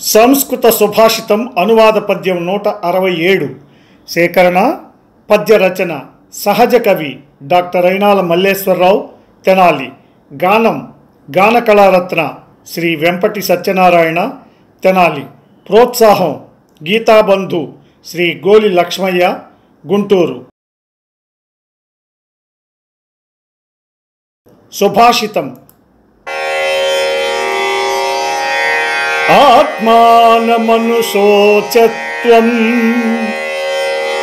సంస్కృత సుభాషితం అనువాద పద్యం 167 సేకరణ పద్య రచన సహజ కవి డాక్టర్ అయినాల మల్లేశ్వరరావు తెనాలి. గానం గాన కళారత్న శ్రీ వెంపటి సత్యనారాయణ తెనాలి. ప్రోత్సాహం గీతాబంధు శ్రీ గోలి లక్ష్మయ్య గుంటూరు. సుభాషితం. ఆత్మానమనుశోచత్వం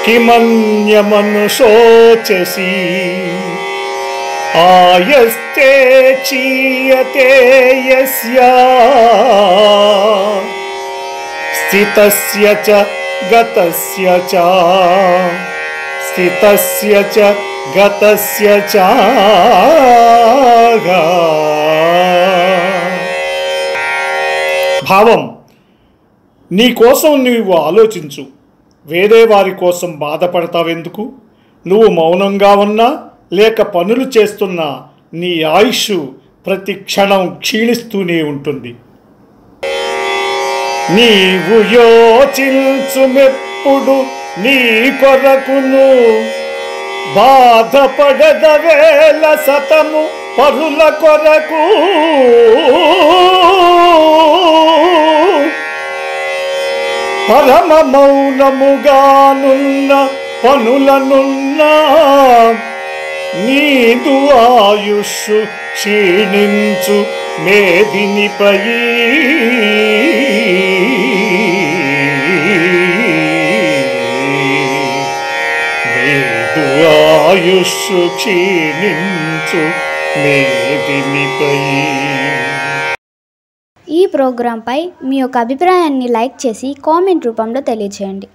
కిమన్యమనుశోచసి ఆయస్తే చీయతే యస్యా స్థితస్య చ గతస్య చ స్థితస్య చ గతస్య చ. భావం: నీ కోసం నీవు ఆలోచించు, వేరే వారి కోసం బాధపడతావెందుకు? నువ్వు మౌనంగా ఉన్నా లేక పనులు చేస్తున్నా నీ ఆయుష్ ప్రతి క్షణం క్షీణిస్తూనే ఉంటుంది. నీవు యోచించుమెప్పుడు నీ కొరకును బాధపడదవేల సతము పరుల కొరకు. పరమ మౌనముగానున్న పనులనున్నా నీదు ఆయుష్ క్షీణించు మేదినిపై. నీదు ఆయుష్ క్షీణించు మేదినిపై. ఈ ప్రోగ్రాంపై మీ యొక్క అభిప్రాయాన్ని లైక్ చేసి కామెంట్ రూపంలో తెలియజేయండి.